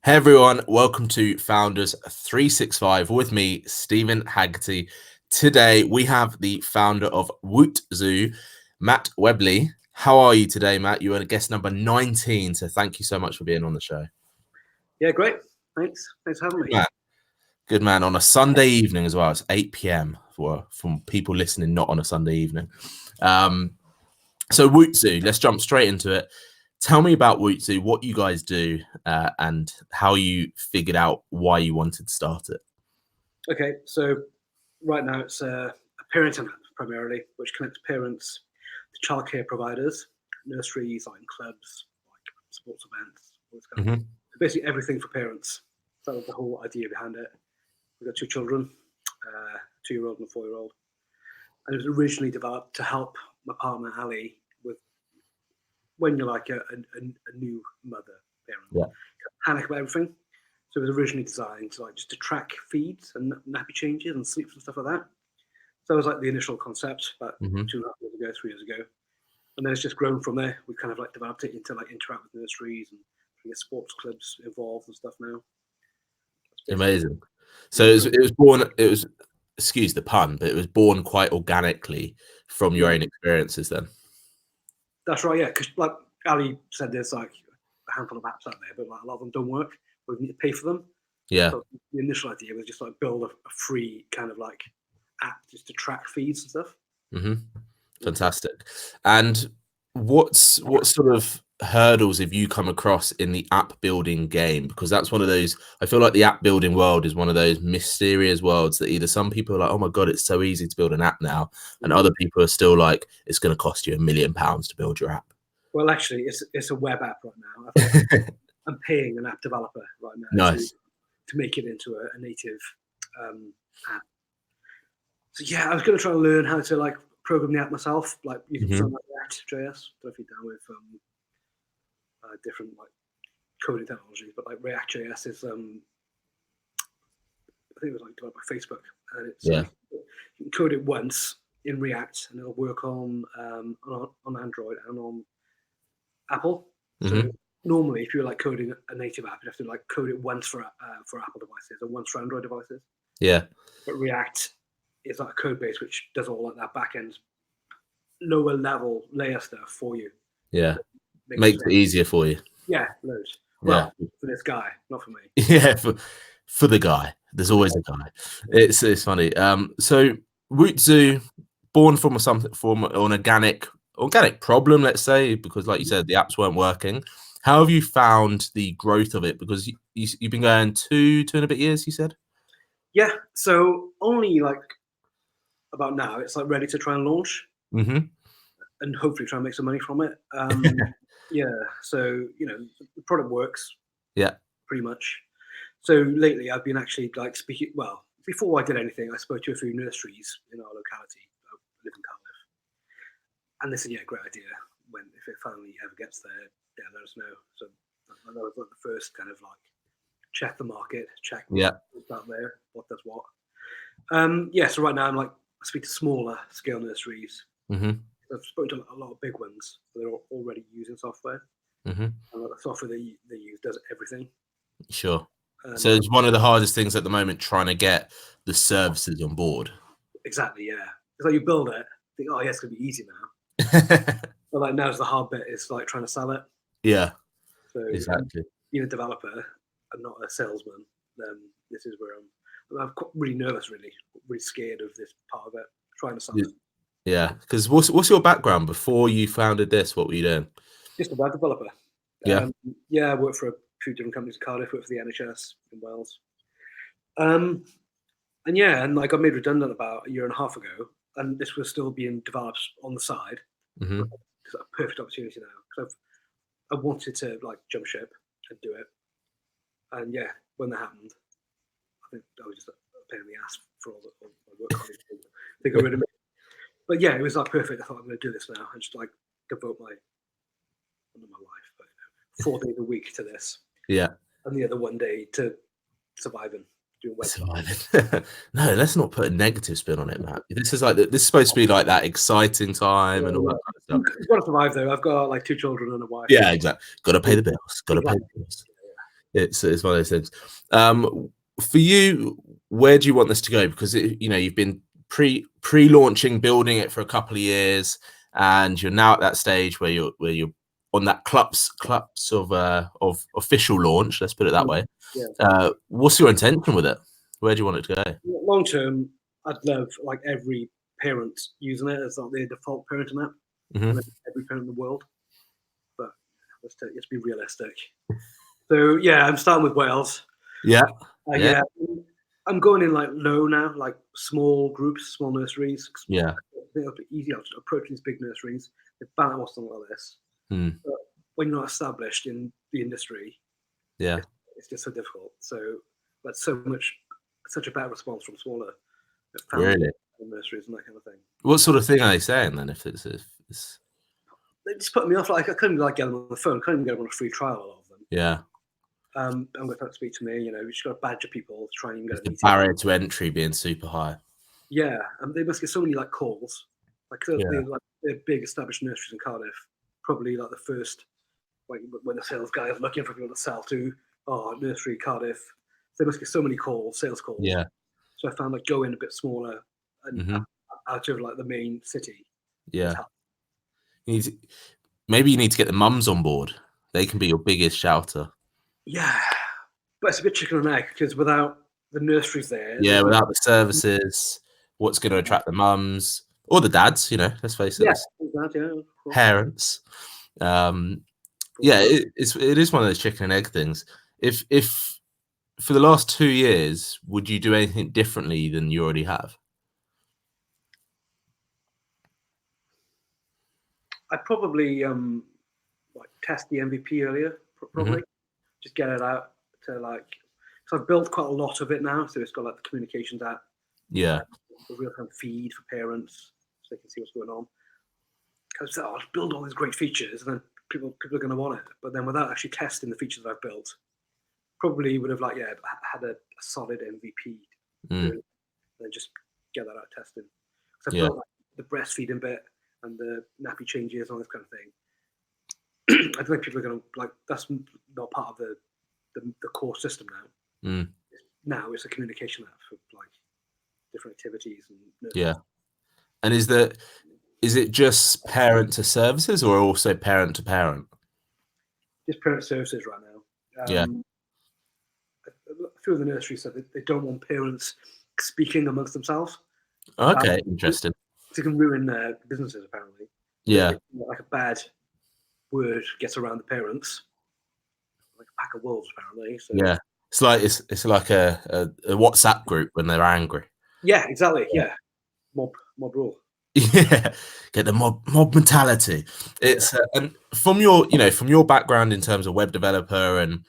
Hey everyone, welcome to Founders365 with me, Steven Haggerty. Today we have the founder of Wootzoo, Matt Webley. How are you today, Matt? You are guest number 19, so thank you so much for being on the show. Yeah, great. Thanks for having me. Good man. On a Sunday evening as well. It's 8 p.m. from people listening, not on a Sunday evening. So Wootzoo, let's jump straight into it. Tell me about Wootzoo, what you guys do, and how you figured out why you wanted to start it. Okay, so right now it's a parenting app primarily, which connects parents to childcare providers, nurseries, like clubs, like sports events, all this kind of thing. So basically everything for parents. That was the whole idea behind it. We've got two children, a 2-year-old and a 4-year-old. And it was originally developed to help my partner, Ali, with when you're like a new mother, parent, panic about everything. So it was originally designed to just to track feeds and nappy changes and sleeps and stuff like that. So it was like the initial concept about 2.5 years ago, 3 years ago. And then it's just grown from there. We've kind of developed it into interact with nurseries and get sports clubs involved and stuff now. Amazing. So it was born, excuse the pun, but it was born quite organically from your own experiences then. That's right, yeah. Because like Ali said, there's like a handful of apps out there, but a lot of them don't work. We need to pay for them. Yeah. So the initial idea was just build a free kind of app just to track feeds and stuff. Fantastic. And what sort of hurdles have you come across in the app building game? Because that's one of those, I feel like the app building world is one of those mysterious worlds that either some people are like, oh my God, it's so easy to build an app now. And other people are still like, it's going to cost you £1 million to build your app. Well, actually, it's a web app right now. I'm paying an app developer right now to make it into a native app. So yeah, I was going to try and learn how to program the app myself, using something like React.js. I don't know if you're down with different coding technologies, but React.js is I think it was developed by Facebook, and it's you can code it once in React, and it'll work on Android and on Apple. So normally, if you're coding a native app, you have to code it once for Apple devices and once for Android devices. Yeah. But React is a code base which does all that back end, lower level layer stuff for you. Yeah. Makes it easier for you. Yeah, loads. Well, for this guy, not for me. Yeah, for the guy. There's always a guy. It's funny. So Wootzoo, born from an organic problem, let's say, because like you said, the apps weren't working. How have you found the growth of it? Because you've been going two and a bit years, you said? Yeah. So only about now, it's ready to try and launch. And hopefully try and make some money from it. Yeah. So, the product works. Yeah. Pretty much. So lately I've been actually speaking, well, before I did anything, I spoke to a few nurseries in our locality. I live in Cardiff. And they said, yeah, great idea. If it finally ever gets there, yeah, let us know. So that was the first kind of check the market, check what's out there, what does what. Yeah, so right now I speak to smaller scale nurseries. I've spoken to a lot of big ones that are already using software. And the software they use does everything. Sure. So it's one of the hardest things at the moment, trying to get the services on board. Exactly, yeah. It's you build it, think, oh yeah, it's gonna be easy now. But now's the hard bit, is trying to sell it. Yeah. So exactly. Being a developer and not a salesman, then this is where I'm really nervous, really scared of this part of it, trying to sell it. Yeah, because what's your background before you founded this? What were you doing? Just a web developer. Yeah. I worked for a few different companies in Cardiff, worked for the NHS in Wales. And I got made redundant about 1.5 years ago, and this was still being developed on the side. It's a perfect opportunity now, because I wanted to jump ship and do it. And yeah, when that happened, I think I was just a pain in the ass for all my work colleagues. They got rid of me. But yeah, it was perfect. I thought, I'm going to do this now and just devote my life, but 4 days a week to this. Yeah. And the other 1 day to surviving. Surviving. No, let's not put a negative spin on it, Matt. This is supposed to be that exciting time and all that kind of stuff. I've got to survive though. I've got 2 children and a wife. Yeah, exactly. Got to pay the bills. Got to pay the bills. It's one of those things. For you, where do you want this to go? Because you've been pre-launching, building it for a couple of years, and you're now at that stage where you're on that clumps of official launch. Let's put it that way. Yeah. What's your intention with it? Where do you want it to go? Long term, I'd love like every parent using it as like their default parenting app. Every parent in the world, but let's be realistic. So yeah, I'm starting with Wales. Yeah. I'm going in like low now, like small groups, small nurseries. Yeah. I think it'll be easier to approach these big nurseries. They ban or something like this. But when you're not established in the industry, it's just so difficult. So that's such a bad response from smaller nurseries and that kind of thing. What sort of thing are they saying then? If it's they just put me off. Like I couldn't get them on the phone. I couldn't even get them on a free trial. A lot of them. Yeah. I'm going to speak to me. You just got to badger people to try and get a meeting. The barrier to entry being super high. Yeah, and they must get so many like calls. Like they're big established nurseries in Cardiff. Probably like the first, like when the sales guy is looking for people to sell to. Oh, nursery Cardiff. They must get so many calls, sales calls. Yeah. So I found like going a bit smaller and out of like the main city. Yeah. Maybe you need to get the mums on board. They can be your biggest shouter. Yeah, but it's a bit chicken and egg because without the nurseries there. Yeah, without the services, what's going to attract the mums or the dads? Let's face it. Parents. It is one of those chicken and egg things. If for the last 2 years, would you do anything differently than you already have? I'd probably test the MVP earlier, probably. Just get it out to so I've built quite a lot of it now. So it's got like the communications app. Yeah. The real-time feed for parents so they can see what's going on. Because I'll build all these great features and then people are going to want it. But then without actually testing the features that I've built, probably would have had a solid MVP and then just get that out testing. So I've built the breastfeeding bit and the nappy changes and all this kind of thing. I don't think people are going to that's not part of the core system now. Now it's a communication app for different activities and And is it just parent to services or also parent to parent? Just parent services right now. A few of the nurseries said they don't want parents speaking amongst themselves. Okay, interesting. It can ruin their businesses apparently. Yeah, like a bad word gets around the parents, like a pack of wolves apparently. So. Yeah, it's like a WhatsApp group when they're angry. Yeah, exactly. Yeah, mob rule. Yeah, get the mob mentality. It's and from your background in terms of web developer and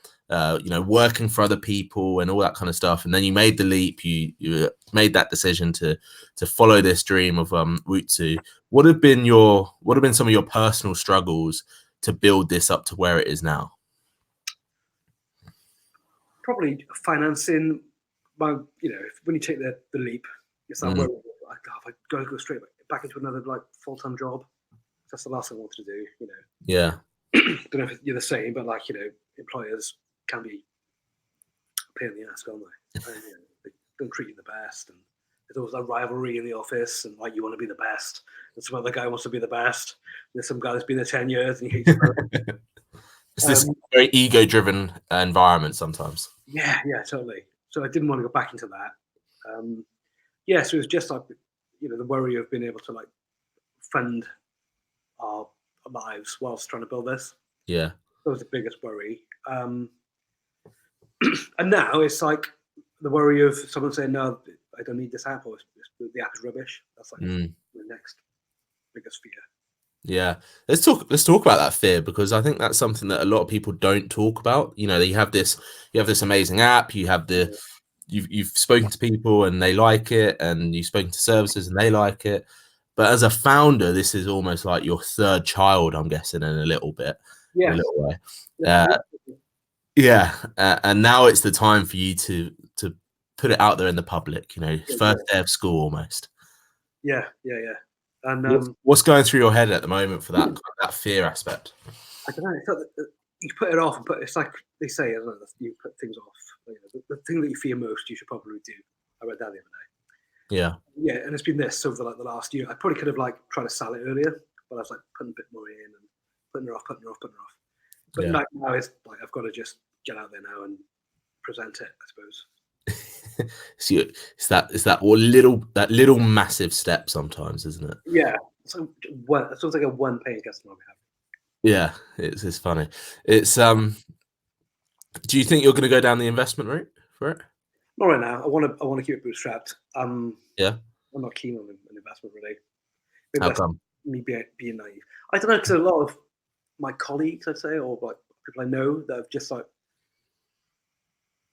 working for other people and all that kind of stuff, and then you made the leap. You made that decision to follow this dream of Wootzoo. What have been some of your personal struggles to build this up to where it is now? Probably financing. When you take the leap, it's like, I've got to go straight back into another full-time job. That's the last thing I wanted to do. Yeah. Don't know if you're the same, but employers can be a pain in the ass, can't they? They don't treat you the best, and there's always a rivalry in the office, and you want to be the best, and some other guy wants to be the best. There's some guy that's been there 10 years, and he hates it. It's this very ego-driven environment sometimes. Yeah, totally. So I didn't want to go back into that. So it was just the worry of being able to fund our lives whilst trying to build this. Yeah, that was the biggest worry. And now it's the worry of someone saying, "No, I don't need this app," or the app is rubbish. That's the next biggest fear. Yeah, let's talk about that fear, because I think that's something that a lot of people don't talk about. You have this amazing app, you've spoken to people and they like it, and you've spoken to services and they like it. But as a founder, this is almost like your third child, I'm guessing, in a little bit, in a little way. And now it's the time for you to put it out there in the public. First day of school almost. Yeah. And what's going through your head at the moment for that fear aspect? I don't know. you put it off and it's like they say, I don't know, you put things off. You know, the thing that you fear most, you should probably do. I read that the other day. Yeah. Yeah, and it's been this over like the last year. I probably could have like tried to sell it earlier, but I was like putting a bit more in and putting it off. But now it's like I've got to just get out there now and present it, I suppose. So it's that little massive step sometimes, isn't it? Yeah. So it sounds like a one paying customer we have. Yeah, it's funny. It's do you think you're going to go down the investment route for it? Not right now. I want to keep it bootstrapped. Yeah. I'm not keen on an investment really. Maybe How come? Me being naive. I don't know, because a lot of my colleagues, I'd say, or like people I know that have just like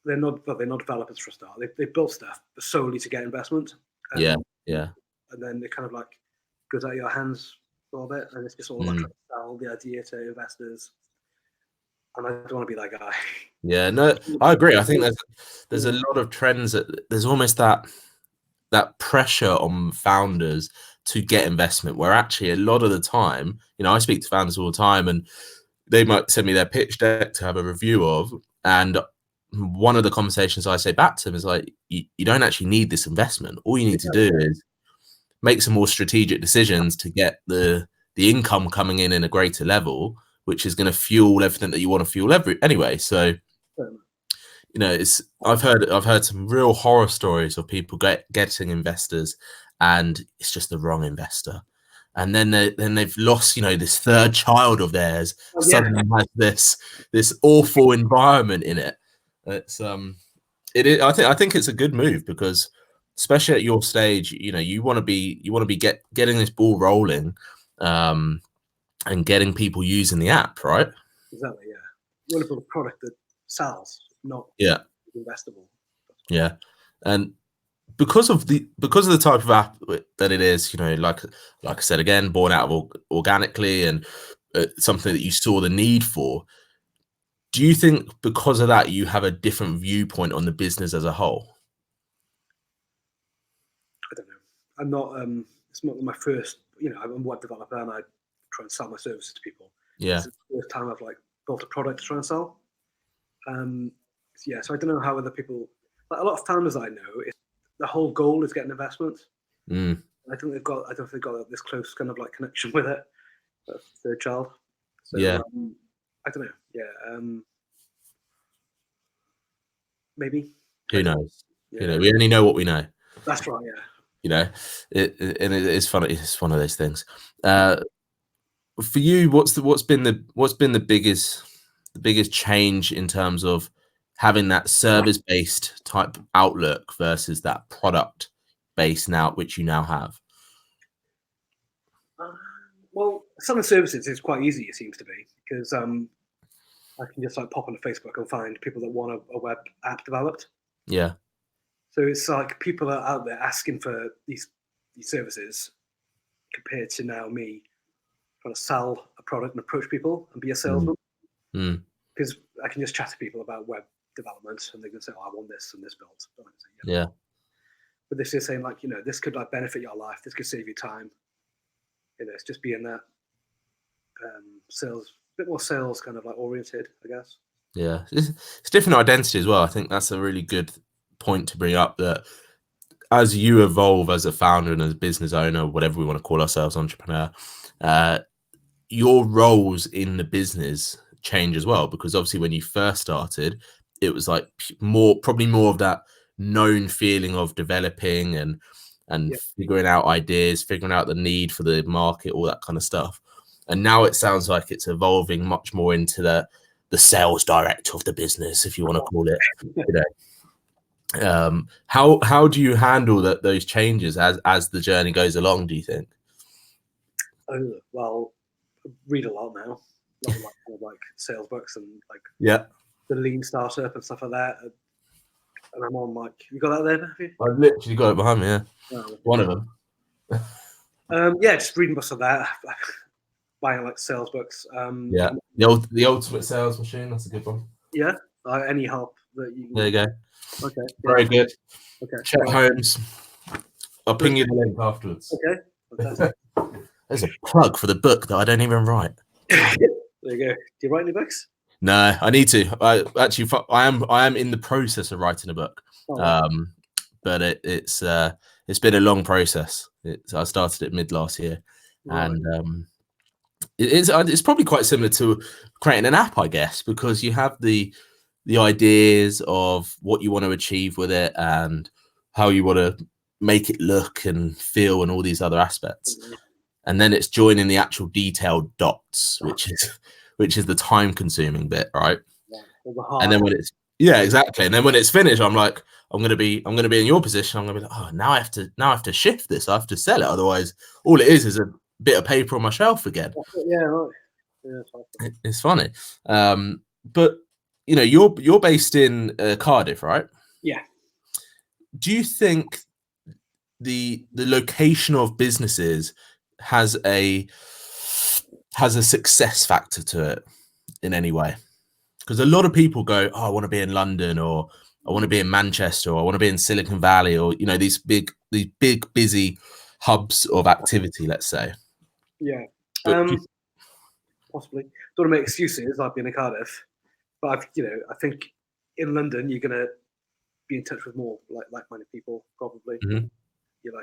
they're not developers for a start. They built stuff solely to get investment. Yeah. And then it kind of like goes out of your hands a little bit, and it's just all about trying to sell the idea to investors. And I don't want to be that guy. Yeah, no, I agree. I think there's a lot of trends there's almost that pressure on founders to get investment, where actually a lot of the time, you know, I speak to founders all the time and they might send me their pitch deck to have a review of, and one of the conversations I say back to them is like, you don't actually need this investment. All you need to do is make some more strategic decisions to get the income coming in a greater level, which is going to fuel everything that you want to fuel anyway. So, you know, I've heard some real horror stories of people getting investors, and it's just the wrong investor, and then they've lost, you know, this third child of theirs suddenly has this awful environment in it. It's it is. I think it's a good move, because especially at your stage, you know, you want to be getting this ball rolling, and getting people using the app, right? Exactly. Yeah, you want to build a product that sells, not investable. Yeah, and because of the type of app that it is, you know, like I said again, born out of organically, and something that you saw the need for. Do you think because of that you have a different viewpoint on the business as a whole? I don't know. I'm not. It's not my first. You know, I'm a web developer and I try and sell my services to people. Yeah. It's the first time I've like built a product to try and sell. Yeah. So I don't know how other people. Like a lot of founders I know, the whole goal is getting investment. I think they've got. I don't think they've got this close kind of like connection with it. Their child. So, yeah. I don't know. Yeah. Maybe. Who knows? Yeah. You know, we only know what we know. That's right. Yeah. You know, and it's funny. It's one of those things. For you, what's been the biggest change in terms of having that service-based type outlook versus that product-based now, which you now have? Well, selling services is quite easy, it seems to be, because I can just like pop on Facebook and find people that want a web app developed. Yeah. So it's like people are out there asking for these services, compared to now me trying to sell a product and approach people and be a salesman. Because I can just chat to people about web development and they can say, "Oh, I want this and this built." Say, yeah. But this is saying like, you know, this could like benefit your life. This could save you time. You know, it's just being that sales, a bit more sales kind of like oriented, I guess. Yeah, it's different identity as well. I think that's a really good point to bring up, that as you evolve as a founder and as a business owner, whatever we want to call ourselves, entrepreneur, your roles in the business change as well, because obviously when you first started, it was like probably more of that known feeling of developing and figuring out ideas, figuring out the need for the market, all that kind of stuff. And now it sounds like it's evolving much more into the sales director of the business, if you want to call it. You know, how do you handle those changes as the journey goes along, do you think? Well, I read a lot now, like sales books and like the lean startup and stuff like that. And I'm on like, you got that there, have you? I've literally got it behind me. Yeah, one of them. Yeah, just reading books of that. Buying like sales books. The ultimate sales machine. That's a good one. Yeah. Any help that you can. There you go. Okay. Very good. Okay. Chet Holmes. I'll ping you the link afterwards. Okay. Fantastic. There's a plug for the book that I don't even write. There you go. Do you write any books? No, I need to. I am in the process of writing a book. Oh, But it's been a long process. I started it mid last year, right. and it's probably quite similar to creating an app, I guess, because you have the ideas of what you want to achieve with it and how you want to make it look and feel and all these other aspects, and then it's joining the actual detailed dots, which is the time consuming bit, right? All the And hard. then when it's exactly, and then when it's finished, I'm like, I'm gonna be in your position. I'm gonna be like, oh, now I have to shift this. I have to sell it. Otherwise, all it is a bit of paper on my shelf again. Yeah, right. Yeah, It's funny. But you know, you're based in Cardiff, right? yeah. Do you think the location of businesses has a success factor to it in any way? Because a lot of people go, oh, I want to be in London, or I want to be in Manchester, or I want to be in Silicon Valley, or these big busy hubs of activity, let's say. Yeah. But Possibly. Don't want to make excuses. I've been in Cardiff, but I think in London you're gonna be in touch with more like-minded people. Probably. Mhm. You're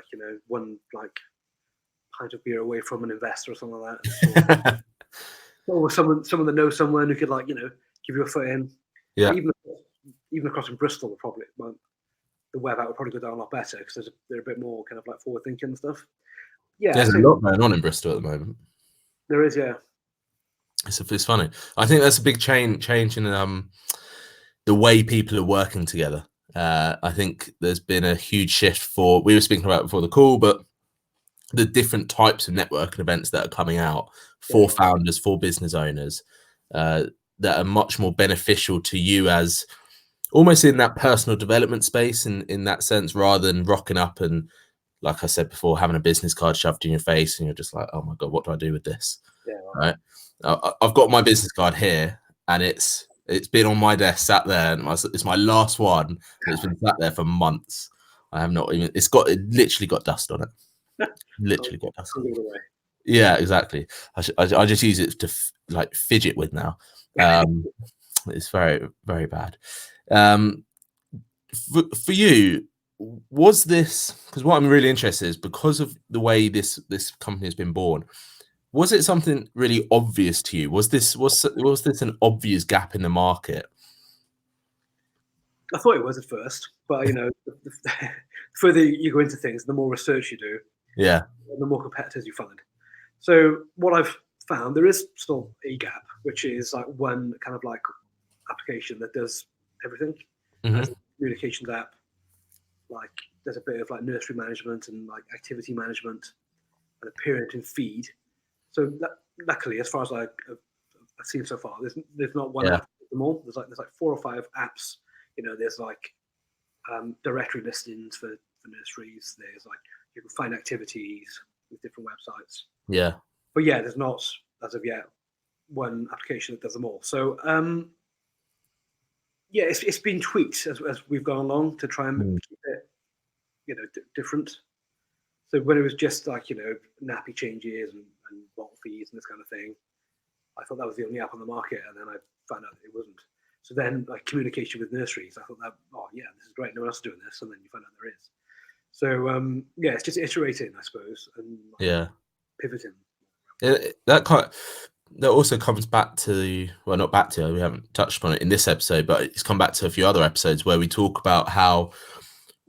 one pint of beer away from an investor or something like that, or someone that knows someone who could give you a foot in. Yeah. Even across in Bristol, probably the web app would probably go down a lot better because they're a bit more kind of forward thinking and stuff. Yeah, There's a lot going on in Bristol at the moment. There is, yeah. It's funny. I think that's a big change in the way people are working together. I think there's been a huge shift we were speaking about before the call, but the different types of networking events that are coming out for founders, for business owners, that are much more beneficial to you as almost in that personal development space in that sense, rather than rocking up and, like I said before, having a business card shoved in your face and you're just like, oh my God, what do I do with this? Yeah, right. I've got my business card here and it's been on my desk, sat there, and it's my last one. And it's been sat there for months. I have not even. It literally got dust on it. Literally got dust on it. Yeah, exactly. I just use it to fidget with now. It's very, very bad. For you, was this, because what I'm really interested is because of the way this company has been born, was it something really obvious to you? Was this an obvious gap in the market? I thought it was at first, but the further you go into things, the more research you do, yeah, the more competitors you find. So what I've found, there is still a gap, which is one kind of application that does everything. As a communications app, there's a bit of nursery management and activity management and a parenting feed. So luckily, as far as I've seen so far, there's not one app for them all. There's 4 or 5 apps. There's directory listings for nurseries. There's you can find activities with different websites. Yeah. But yeah, there's not, as of yet, one application that does them all. So yeah, it's been tweaked as we've gone along to try and keep it different. So when it was just nappy changes and bottle fees and this kind of thing, I thought that was the only app on the market, and then I found out it wasn't. So then communication with nurseries, I thought that, oh yeah, this is great, no one else is doing this, and then you find out there is. So yeah, it's just iterating, I suppose, and pivoting. That also comes back to, well, not back to, we haven't touched on it in this episode, but it's come back to a few other episodes where we talk about how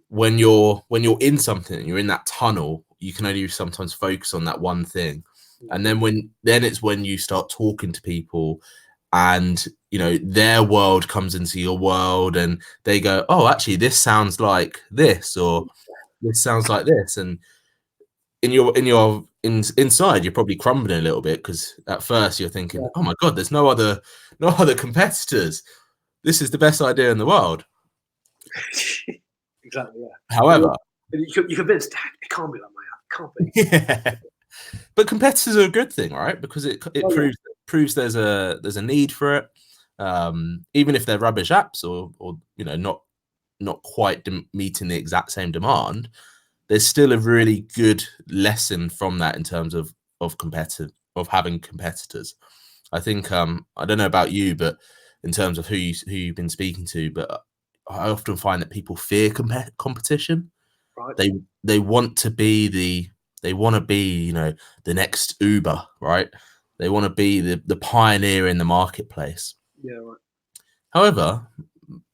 when you're in something, you're in that tunnel, you can only sometimes focus on that one thing. And then it's when you start talking to people and their world comes into your world and they go, oh, actually this sounds like this, or this sounds like this, and inside you're probably crumbling a little bit, because at first you're thinking, oh my God, there's no other competitors, this is the best idea in the world. Exactly, yeah. However, you're convinced it can't be like my app. It can't be. Yeah. But competitors are a good thing, right? Because it proves there's a need for it, even if they're rubbish apps or not quite meeting the exact same demand. There's still a really good lesson from that in terms of having competitors. I think I don't know about you, but in terms of who you've been speaking to, but I often find that people fear competition. Right. They want to be the next Uber, right? They want to be the pioneer in the marketplace. Yeah. Right. However,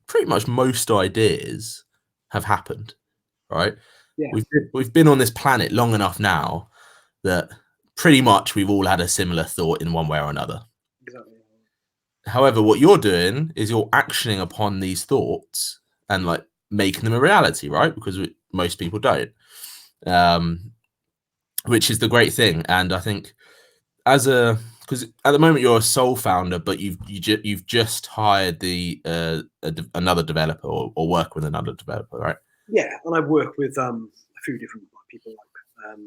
pretty much most ideas have happened, right? Yeah. We've been on this planet long enough now that pretty much we've all had a similar thought in one way or another. Exactly. However, what you're doing is you're actioning upon these thoughts and like making them a reality, right? Because most people don't, which is the great thing. And I think because at the moment you're a sole founder, but you've just hired another developer or work with another developer, right? Yeah, and I work with a few different people, like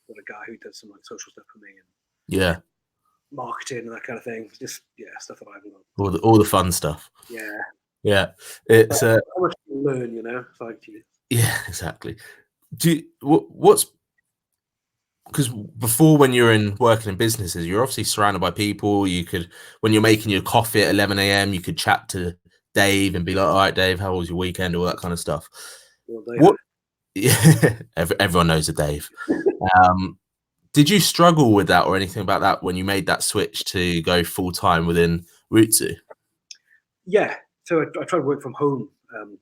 got a guy who does some like social stuff for me and Yeah, marketing and that kind of thing. Just stuff that I've learned. all the fun stuff. Yeah, It's how much you learn, It's like yeah, exactly. What's because before, when you're working in businesses, you're obviously surrounded by people. You could, when you're making your coffee at 11 a.m., you could chat to Dave and be like, all right, Dave, how was your weekend? All that kind of stuff. What? Yeah, everyone knows a Dave. Did you struggle with that or anything about that when you made that switch to go full time within Wootzoo? Yeah, so I tried to work from home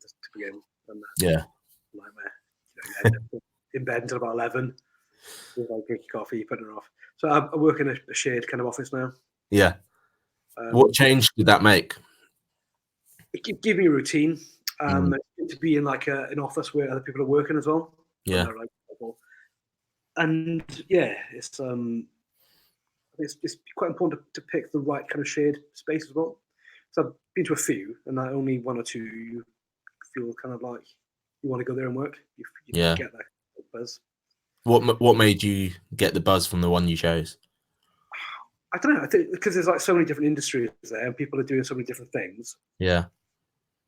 just to begin. And yeah, nightmare. In bed until about 11. Like drinking coffee, putting it off. So I work in a shared kind of office now. Yeah. What change did that make? It gave me a routine. To be in like an office where other people are working as well. Yeah. And yeah, it's quite important to pick the right kind of shared space as well. So I've been to a few, and only one or two you feel kind of like you want to go there and work. You get that buzz. What made you get the buzz from the one you chose? I don't know. I think because there's like so many different industries there, and people are doing so many different things. Yeah.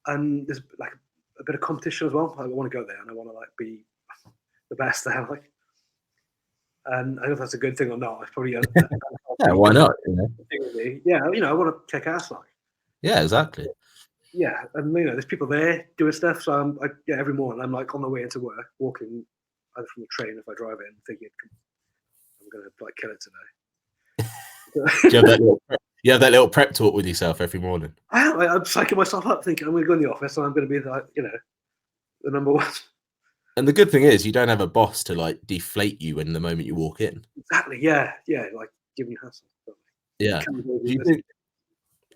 And there's like a bit of competition as well. I want to go there, and I want to like be the best there. Like, and I don't know if that's a good thing or not. It's probably yeah. Why not? Yeah, I want to kick ass. Like. Yeah, exactly. Yeah, and there's people there doing stuff. So every morning I'm like on the way into work, walking either from the train if I drive in, thinking I'm gonna like kill it today. you have that little prep talk with yourself every morning. I'm psyching myself up, thinking I'm gonna go in the office and I'm gonna be the number one. And the good thing is you don't have a boss to like deflate you in the moment you walk in. Exactly. Yeah. Like giving you hassle. Yeah.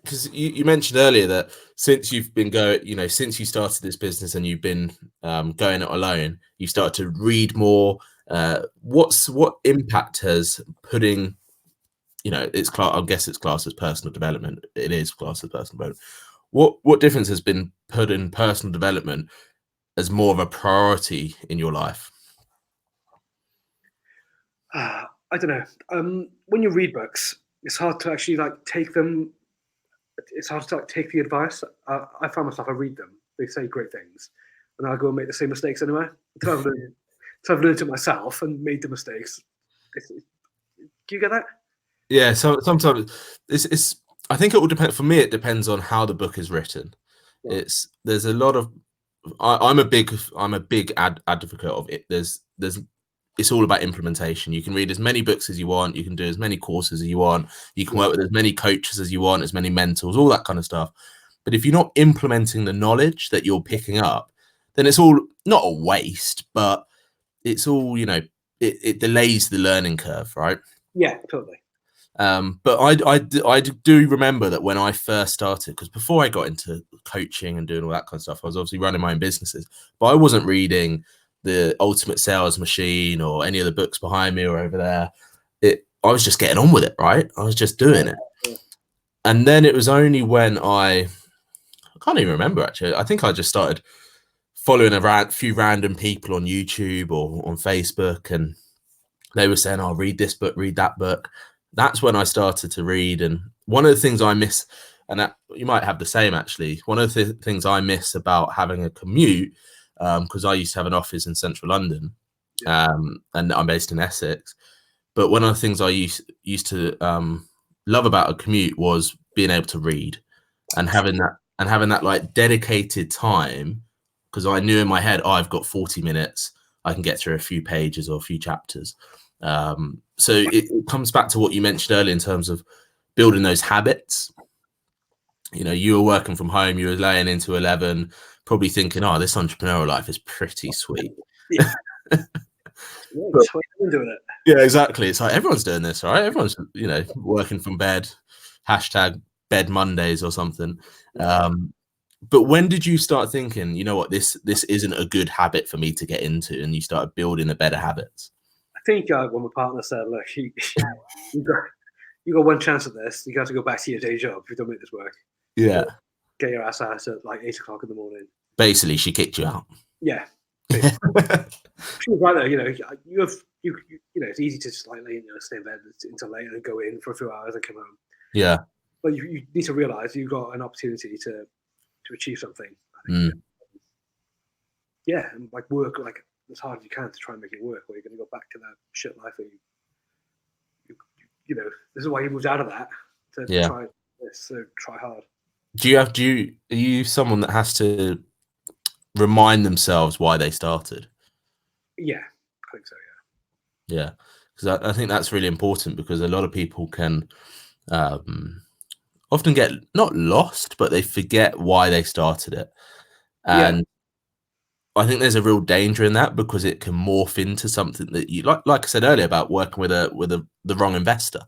Because you mentioned earlier that since you've been since you started this business and you've been going it alone, you started to read more. What impact has putting, I guess it's classed as personal development. It is classed as personal development. What difference has been put in personal development as more of a priority in your life? I don't know. When you read books, it's hard to actually like take them. It's hard to like take the advice. I find myself, I read them. They say great things, and I go and make the same mistakes anyway. Until I've learned it myself and made the mistakes. Do you get that? Yeah. So sometimes it's. I think it will depend. For me, it depends on how the book is written. Right. There's a lot of. I'm a big advocate of it. It's all about implementation. You can read as many books as you want. You can do as many courses as you want. You can work with as many coaches as you want, as many mentors, all that kind of stuff. But if you're not implementing the knowledge that you're picking up, then it's all not a waste, but it's all, it delays the learning curve, right? Yeah, totally. But I do remember that when I first started, because before I got into coaching and doing all that kind of stuff, I was obviously running my own businesses, but I wasn't reading the Ultimate Sales Machine or any of the books behind me or over there. I was just getting on with it, right? I was just doing it. Yeah. And then it was only when I can't even remember, actually. I think I just started following a few random people on YouTube or on Facebook, and they were saying, "Oh, read this book, read that book." That's when I started to read. And one of the things I miss, and that you might have the same actually, one of the things I miss about having a commute, because I used to have an office in central London, and I'm based in Essex. But one of the things I used to love about a commute was being able to read and having that like dedicated time, because I knew in my head, oh, I've got 40 minutes, I can get through a few pages or a few chapters. So it comes back to what you mentioned earlier in terms of building those habits. You know, you were working from home, you were laying into 11, probably thinking, oh, this entrepreneurial life is pretty sweet. Yeah. But, doing it. Yeah, exactly. It's like everyone's doing this, right? Everyone's, you know, working from bed, hashtag bed Mondays or something. But when did you start thinking, you know what, this isn't a good habit for me to get into, and you started building the better habits? I think when my partner said, look, you got one chance at this. You got to go back to your day job if you don't make this work. Yeah. Get your ass out at like 8 o'clock in the morning. Basically, she kicked you out. Yeah. She was right there. You know, you know, it's easy to just like stay in bed until late and go in for a few hours and come home. Yeah. But you need to realize you've got an opportunity to achieve something. I think. Yeah, and like work like as hard as you can to try and make it work, or you're going to go back to that shit life that you know. This is why you moved out of that to try this. So try hard. Are you someone that has to remind themselves why they started? Yeah, I think so. Yeah, because I think that's really important, because a lot of people can often get not lost, but they forget why they started it. And I think there's a real danger in that, because it can morph into something that you like I said earlier about working with the wrong investor.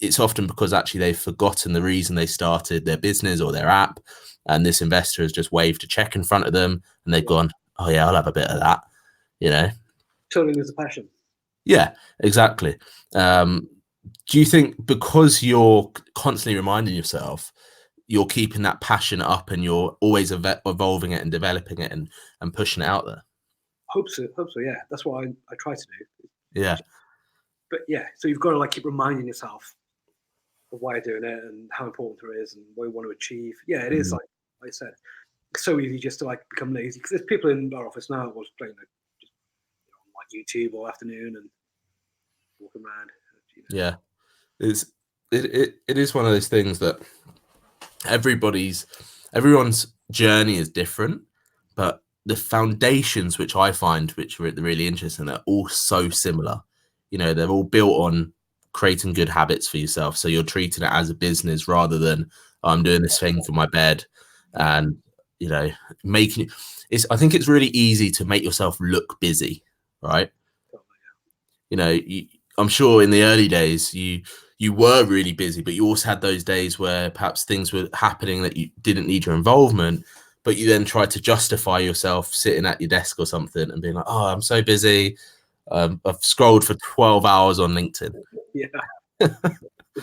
It's often because actually they've forgotten the reason they started their business or their app, and this investor has just waved a check in front of them and they've gone, oh yeah, I'll have a bit of that, you know. Totally lose the passion. Yeah, exactly. Do you think because you're constantly reminding yourself, you're keeping that passion up and you're always evolving it and developing it and pushing it out there? Hope so, yeah. That's what I try to do. Yeah. But yeah, so you've got to like keep reminding yourself of why you're doing it and how important it is and what you want to achieve. Yeah, it is like I said, it's so easy just to like become lazy, because there's people in our office now who's playing like, just, on like YouTube all afternoon and walking around. Yeah, it is one of those things that everyone's journey is different, but the foundations which I find which are really interesting are all so similar. You know, they're all built on creating good habits for yourself. So you're treating it as a business rather than I'm doing this thing for my bed, and you know, making it's. I think it's really easy to make yourself look busy, right? You know, I'm sure in the early days you were really busy, but you also had those days where perhaps things were happening that you didn't need your involvement, but you then tried to justify yourself sitting at your desk or something and being like, oh, I'm so busy. I've scrolled for 12 hours on LinkedIn. Yeah.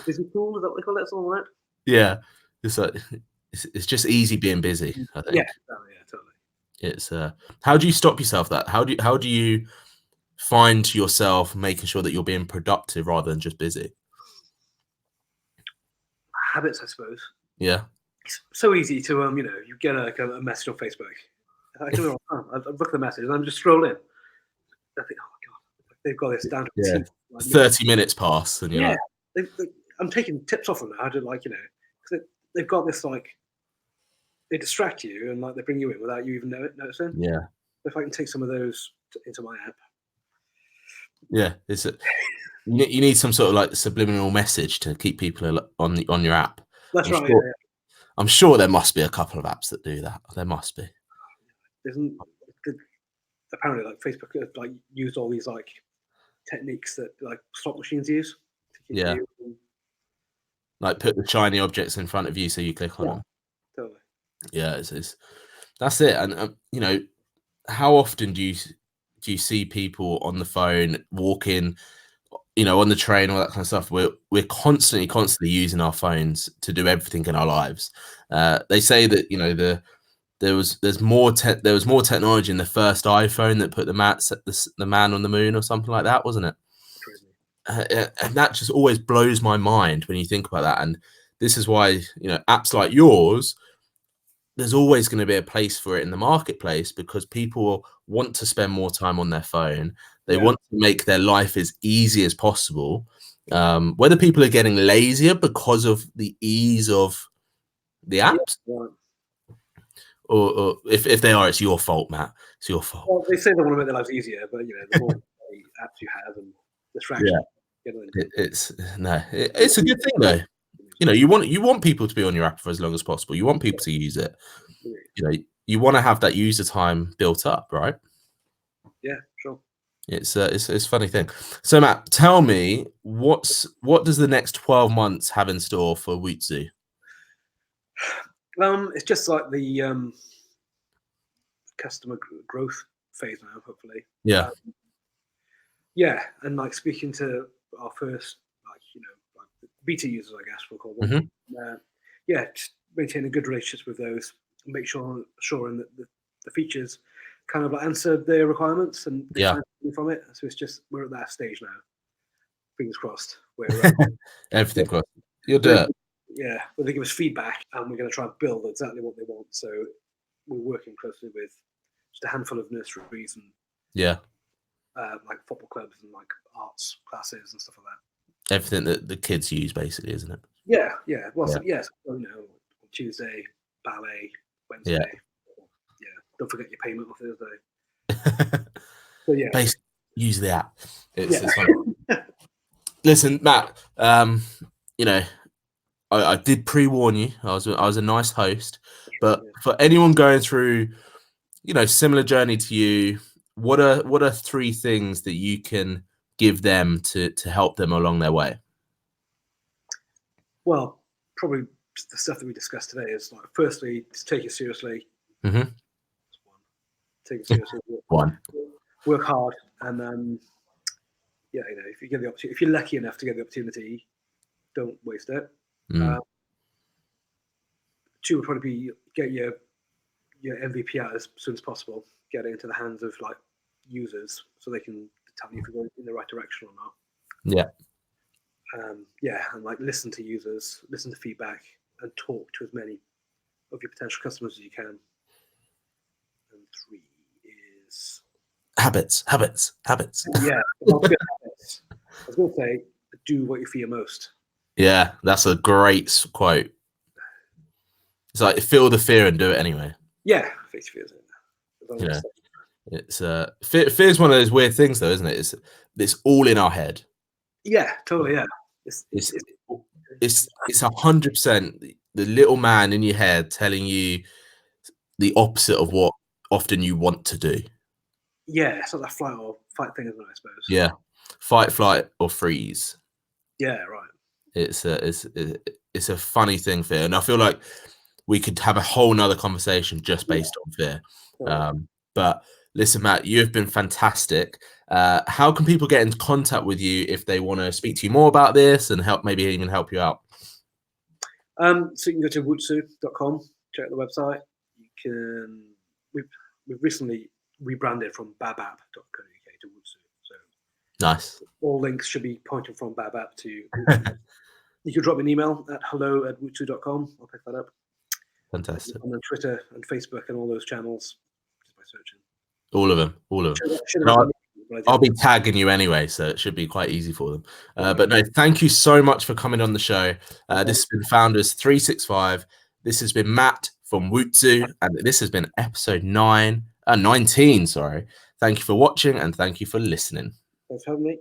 Busy cool, is that what they call it? Something like that? Yeah. It's like, it's just easy being busy, I think. Yeah, totally. It's how do you stop yourself that? How do you find yourself making sure that you're being productive rather than just busy? Habits, I suppose. Yeah. It's so easy to you know, you get a message on Facebook. I do it all the time. I look at the message and I'm just scrolling. I think, oh god, they've got this down to like 30 minutes pass and you're like, I'm taking tips off them now. I do, like, you know, because they've got this like, they distract you and like they bring you in without you even noticing. Yeah. If I can take some of those into my app. Yeah, you need some sort of like subliminal message to keep people on your app. That's right. I'm sure there must be a couple of apps that do that. There must be. Apparently, like Facebook, like used all these like techniques that like slot machines use. Yeah. Like put the shiny objects in front of you so you click on them. Totally. Yeah, that's it. And you know, how often do you see people on the phone, walking, you know, on the train, all that kind of stuff? We're constantly using our phones to do everything in our lives. They say that, you know, there was more technology in the first iPhone that put the man on the moon or something like that, wasn't it? And that just always blows my mind when you think about that. And this is why, you know, apps like yours, there's always going to be a place for it in the marketplace, because people want to spend more time on their phone. They want to make their life as easy as possible. Whether people are getting lazier because of the ease of the apps, or if they are, it's your fault, Matt. It's your fault. Well, they say they want to make their lives easier, but the more apps you have and distractions, it's a good thing though. You want people to be on your app for as long as possible. You want people to use it. You want to have that user time built up, right? Yeah, sure. It's a funny thing. So Matt, tell me what does the next 12 months have in store for Wootzoo? It's just like the customer growth phase now, hopefully. Yeah. And like speaking to our first like beta users, I guess we'll call them. Just maintain a good relationship with those, and make sure that the features kind of answer their requirements and they find something from it. So it's just we're at that stage now. Fingers crossed. Everything crossed. You'll do it. Yeah, well, they give us feedback, and we're going to try and build exactly what they want. So we're working closely with just a handful of nurseries and like football clubs and like arts classes and stuff like that. Everything that the kids use, basically, isn't it? Yeah. Well, yes. Tuesday, ballet, Wednesday. Don't forget your payment on Thursday. So basically, use the app. It's fun. Listen, Matt. I did pre-warn you. I was a nice host, but for anyone going through, similar journey to you, what are 3 things that you can give them to help them along their way? Well, probably the stuff that we discussed today is like, firstly, to take it seriously. Take it seriously. Work hard, and if you get the opportunity, if you're lucky enough to get the opportunity, don't waste it. 2 would probably be get your MVP out as soon as possible. Get it into the hands of like users so they can tell you if you're going in the right direction or not. And like listen to users, listen to feedback, and talk to as many of your potential customers as you can. And 3 is habits. Yeah, habits. I was going to say, do what you fear most. Yeah, that's a great quote. It's like feel the fear and do it anyway. Yeah, face fears. It's fear is one of those weird things, though, isn't it? It's all in our head. Yeah, totally. Yeah, it's 100% the little man in your head telling you the opposite of what often you want to do. Yeah, it's not that flight or fight thing, isn't it? I suppose. Yeah, fight, flight, or freeze. Yeah, right. It's a funny thing, fear, and I feel like we could have a whole nother conversation just based on fear. But listen, Matt, you have been fantastic. How can people get in contact with you if they want to speak to you more about this and maybe even help you out? So you can go to wootzoo.com, check out the website. We've recently rebranded from babapp.co.uk to Wootzoo. So nice. All links should be pointing from babapp to you can drop me an email at hello@wootzoo.com. I'll pick that up. Fantastic. And on Twitter and Facebook and all those channels just by searching. All of them. I'll be tagging you anyway, so it should be quite easy for them. But no, thank you so much for coming on the show. This has been Founders365. This has been Matt from Wootzoo, and this has been episode 19. Sorry. Thank you for watching, and thank you for listening. Thanks for having me.